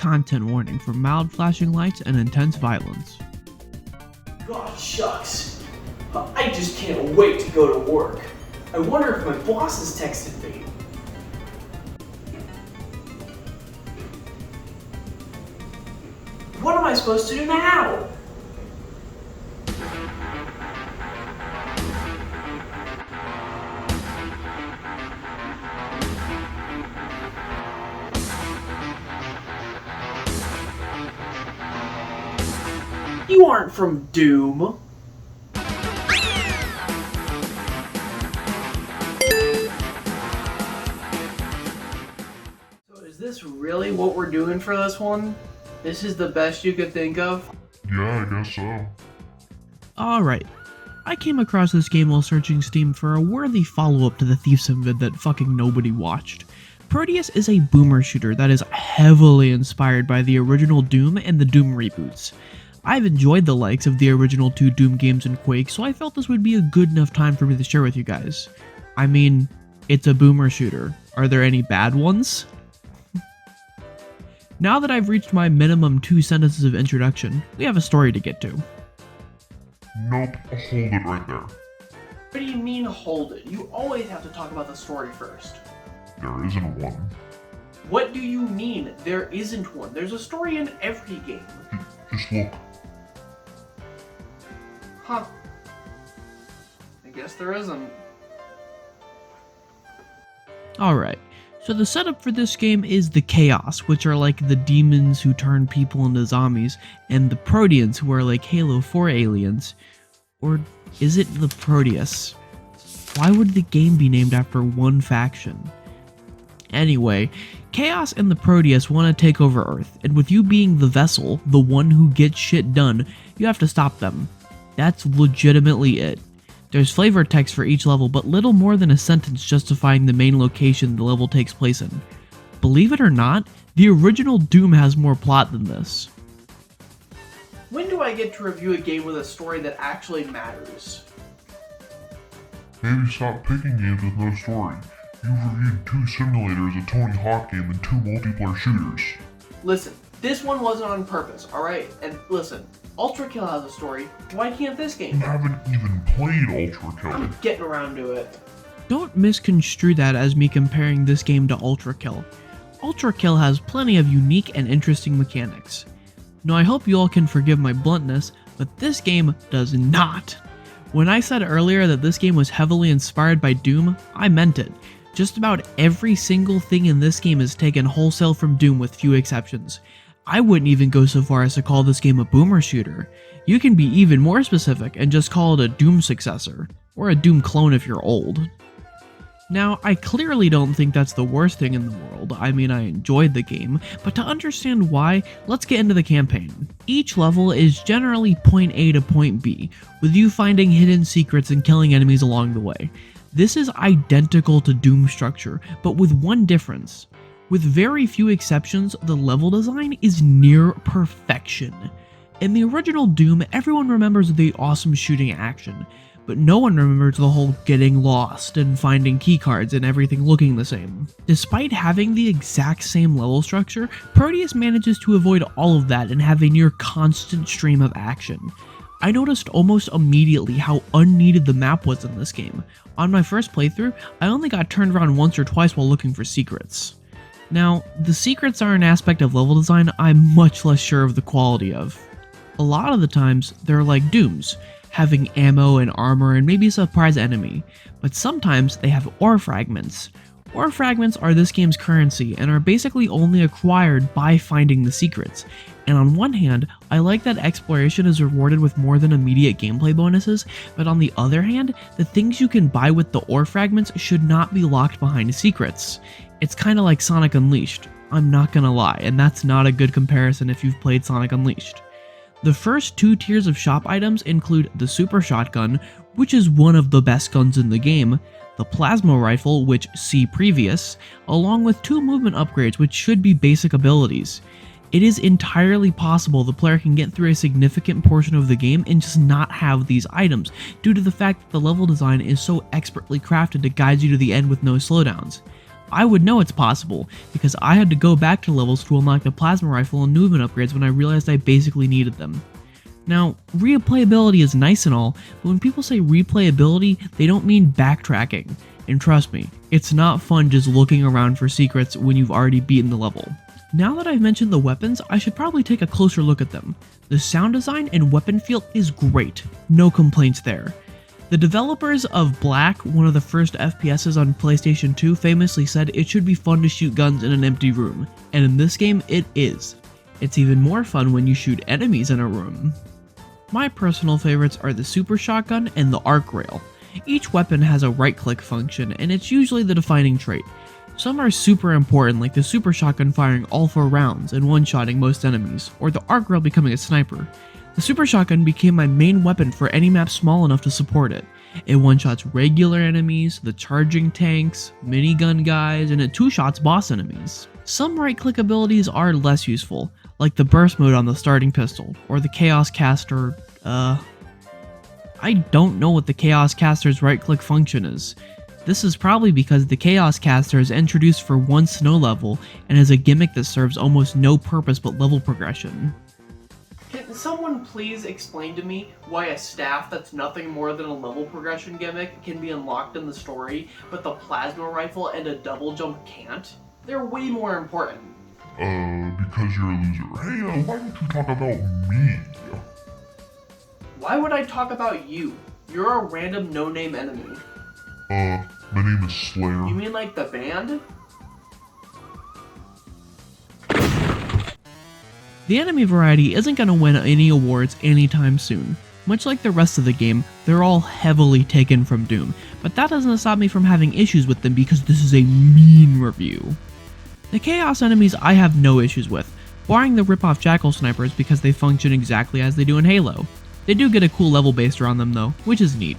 content warning for mild flashing lights and intense violence. God shucks. I just can't wait to go to work. I wonder if my boss has texted me. What am I supposed to do now? You aren't from Doom. So is this really what we're doing for this one? This is the best you could think of? Yeah, I guess so. Alright, I came across this game while searching Steam for a worthy follow-up to the Thief Sim vid that fucking nobody watched. Prodeus is a boomer shooter that is heavily inspired by the original Doom and the Doom reboots. I've enjoyed the likes of the original 2 Doom games and Quake, so I felt this would be a good enough time for me to share with you guys. I mean, it's a boomer shooter. Are there any bad ones? Now that I've reached my minimum 2 sentences of introduction, we have a story to get to. Nope, hold it right there. What do you mean hold it? You always have to talk about the story first. There isn't one. What do you mean there isn't one? There's a story in every game. Just look. Huh. I guess there isn't. Alright, so the setup for this game is the Chaos, which are like the demons who turn people into zombies, and the Proteans, who are like Halo 4 aliens. Or is it the Prodeus? Why would the game be named after one faction? Anyway, Chaos and the Prodeus want to take over Earth, and with you being the vessel, the one who gets shit done, you have to stop them. That's legitimately it. There's flavor text for each level, but little more than a sentence justifying the main location the level takes place in. Believe it or not, the original Doom has more plot than this. When do I get to review a game with a story that actually matters? Maybe stop picking games with no story. You've reviewed 2 simulators, a Tony Hawk game, and 2 multiplayer shooters. Listen, this one wasn't on purpose, alright? And listen, Ultra Kill has a story. Why can't this game? You haven't even played Ultra Kill. I'm getting around to it. Don't misconstrue that as me comparing this game to Ultra Kill. Ultra Kill has plenty of unique and interesting mechanics. Now I hope you all can forgive my bluntness, but this game does not. When I said earlier that this game was heavily inspired by Doom, I meant it. Just about every single thing in this game is taken wholesale from Doom with few exceptions. I wouldn't even go so far as to call this game a boomer shooter. You can be even more specific and just call it a Doom successor, or a Doom clone if you're old. Now, I clearly don't think that's the worst thing in the world. I mean, I enjoyed the game, but to understand why, let's get into the campaign. Each level is generally point A to point B, with you finding hidden secrets and killing enemies along the way. This is identical to Doom structure, but with one difference. With very few exceptions, the level design is near perfection. In the original Doom, everyone remembers the awesome shooting action, but no one remembers the whole getting lost and finding keycards and everything looking the same. Despite having the exact same level structure, Prodeus manages to avoid all of that and have a near constant stream of action. I noticed almost immediately how unneeded the map was in this game. On my first playthrough, I only got turned around once or twice while looking for secrets. Now, the secrets are an aspect of level design I'm much less sure of the quality of. A lot of the times, they're like Dooms, having ammo and armor and maybe a surprise enemy, but sometimes they have ore fragments. Ore fragments are this game's currency and are basically only acquired by finding the secrets. And on one hand, I like that exploration is rewarded with more than immediate gameplay bonuses, but on the other hand, the things you can buy with the ore fragments should not be locked behind secrets. It's kinda like Sonic Unleashed, I'm not gonna lie, and that's not a good comparison if you've played Sonic Unleashed. The first 2 tiers of shop items include the Super Shotgun, which is one of the best guns in the game, the Plasma Rifle, which see previous, along with 2 movement upgrades which should be basic abilities. It is entirely possible the player can get through a significant portion of the game and just not have these items, due to the fact that the level design is so expertly crafted to guide you to the end with no slowdowns. I would know it's possible, because I had to go back to levels to unlock the plasma rifle and movement upgrades when I realized I basically needed them. Now, replayability is nice and all, but when people say replayability, they don't mean backtracking. And trust me, it's not fun just looking around for secrets when you've already beaten the level. Now that I've mentioned the weapons, I should probably take a closer look at them. The sound design and weapon feel is great, no complaints there. The developers of Black, one of the first FPSs on PlayStation 2, famously said it should be fun to shoot guns in an empty room, and in this game it is. It's even more fun when you shoot enemies in a room. My personal favorites are the Super Shotgun and the Arc Rail. Each weapon has a right-click function, and it's usually the defining trait. Some are super important, like the Super Shotgun firing all 4 rounds and one-shotting most enemies, or the Arc Rail becoming a sniper. The Super Shotgun became my main weapon for any map small enough to support it. It one-shots regular enemies, the charging tanks, minigun guys, and it two-shots boss enemies. Some right-click abilities are less useful, like the burst mode on the starting pistol, or the Chaos Caster, I don't know what the Chaos Caster's right-click function is. This is probably because the Chaos Caster is introduced for one snow level and is a gimmick that serves almost no purpose but level progression. Can someone please explain to me why a staff that's nothing more than a level progression gimmick can be unlocked in the story, but the plasma rifle and a double jump can't? They're way more important. Because you're a loser. Hey, why don't you talk about me? Why would I talk about you? You're a random no-name enemy. My name is Slayer. You mean like the band? The enemy variety isn't going to win any awards anytime soon. Much like the rest of the game, they're all heavily taken from Doom, but that doesn't stop me from having issues with them because this is a mean review. The Chaos enemies I have no issues with, barring the rip-off Jackal snipers because they function exactly as they do in Halo. They do get a cool level based around them though, which is neat.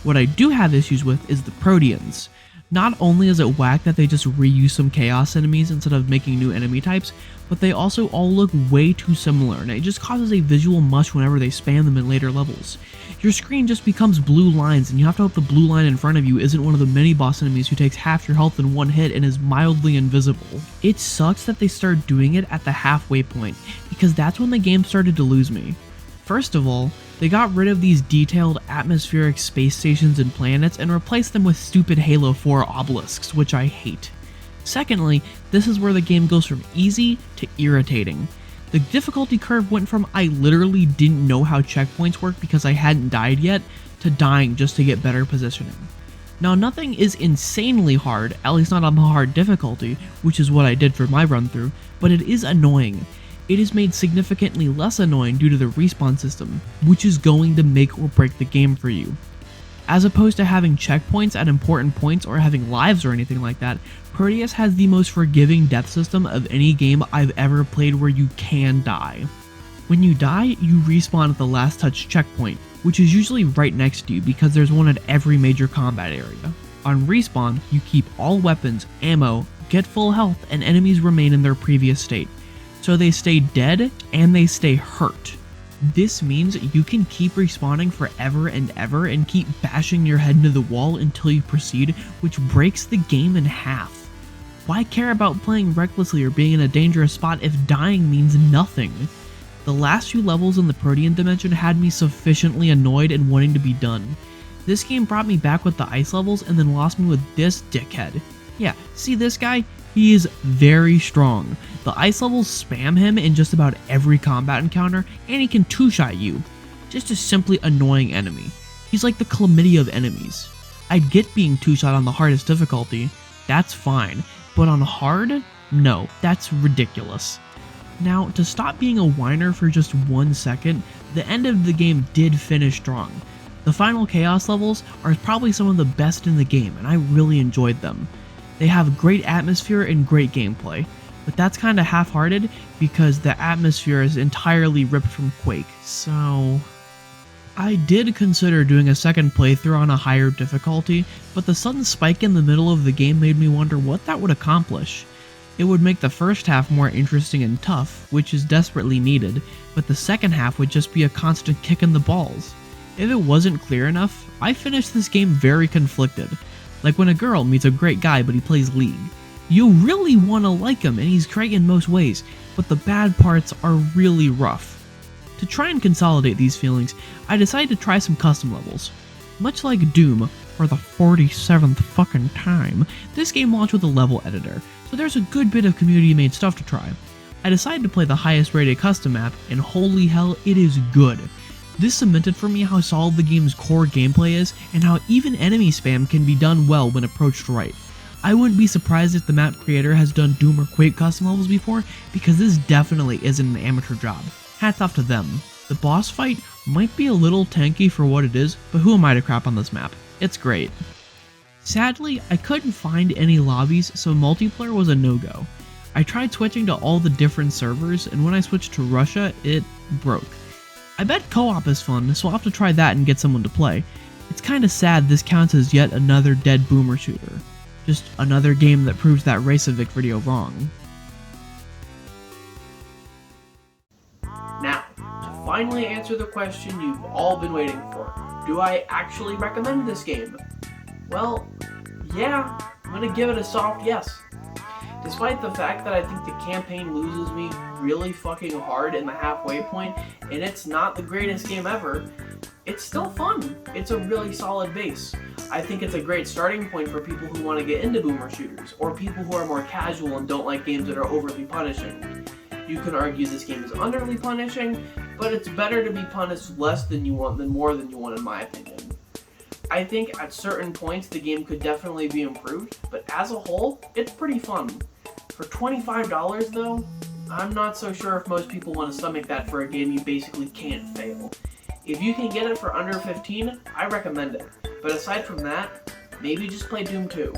What I do have issues with is the Proteans. Not only is it whack that they just reuse some Chaos enemies instead of making new enemy types, but they also all look way too similar and it just causes a visual mush whenever they spam them in later levels. Your screen just becomes blue lines and you have to hope the blue line in front of you isn't one of the mini boss enemies who takes half your health in one hit and is mildly invisible. It sucks that they started doing it at the halfway point, because that's when the game started to lose me. First of all, they got rid of these detailed atmospheric space stations and planets and replaced them with stupid Halo 4 obelisks, which I hate. Secondly, this is where the game goes from easy to irritating. The difficulty curve went from I literally didn't know how checkpoints work because I hadn't died yet, to dying just to get better positioning. Now nothing is insanely hard, at least not on the hard difficulty, which is what I did for my run through, but it is annoying. It is made significantly less annoying due to the respawn system, which is going to make or break the game for you. As opposed to having checkpoints at important points or having lives or anything like that, Prodeus has the most forgiving death system of any game I've ever played where you can die. When you die, you respawn at the last touch checkpoint, which is usually right next to you because there's one at every major combat area. On respawn, you keep all weapons, ammo, get full health, and enemies remain in their previous state. So they stay dead and they stay hurt. This means you can keep respawning forever and ever and keep bashing your head into the wall until you proceed, which breaks the game in half. Why care about playing recklessly or being in a dangerous spot if dying means nothing? The last few levels in the Protean dimension had me sufficiently annoyed and wanting to be done. This game brought me back with the ice levels and then lost me with this dickhead. Yeah, see this guy? He is very strong. The ice levels spam him in just about every combat encounter, and he can two-shot you. Just a simply annoying enemy. He's like the chlamydia of enemies. I'd get being two-shot on the hardest difficulty, that's fine, but on hard? No, that's ridiculous. Now, to stop being a whiner for just 1 second, the end of the game did finish strong. The final Chaos levels are probably some of the best in the game, and I really enjoyed them. They have great atmosphere and great gameplay, but that's kinda half-hearted because the atmosphere is entirely ripped from Quake, so... I did consider doing a second playthrough on a higher difficulty, but the sudden spike in the middle of the game made me wonder what that would accomplish. It would make the first half more interesting and tough, which is desperately needed, but the second half would just be a constant kick in the balls. If it wasn't clear enough, I finished this game very conflicted. Like when a girl meets a great guy but he plays League. You really want to like him, and he's great in most ways, but the bad parts are really rough. To try and consolidate these feelings, I decided to try some custom levels. Much like Doom, for the 47th fucking time, this game launched with a level editor, so there's a good bit of community-made stuff to try. I decided to play the highest rated custom map, and holy hell, it is good. This cemented for me how solid the game's core gameplay is, and how even enemy spam can be done well when approached right. I wouldn't be surprised if the map creator has done Doom or Quake custom levels before, because this definitely isn't an amateur job. Hats off to them. The boss fight might be a little tanky for what it is, but who am I to crap on this map? It's great. Sadly, I couldn't find any lobbies, so multiplayer was a no-go. I tried switching to all the different servers, and when I switched to Russia, it broke. I bet co-op is fun, so I'll have to try that and get someone to play. It's kinda sad this counts as yet another dead boomer shooter. Just another game that proves that Racevic video wrong. Now, to finally answer the question you've all been waiting for, do I actually recommend this game? Well, yeah, I'm gonna give it a soft yes. Despite the fact that I think the campaign loses me really fucking hard in the halfway point, and it's not the greatest game ever, it's still fun. It's a really solid base. I think it's a great starting point for people who want to get into boomer shooters, or people who are more casual and don't like games that are overly punishing. You can argue this game is underly punishing, but it's better to be punished less than you want than more than you want in my opinion. I think at certain points the game could definitely be improved, but as a whole, it's pretty fun. For $25 though, I'm not so sure if most people want to stomach that for a game you basically can't fail. If you can get it for under 15, I recommend it. But aside from that, maybe just play Doom 2.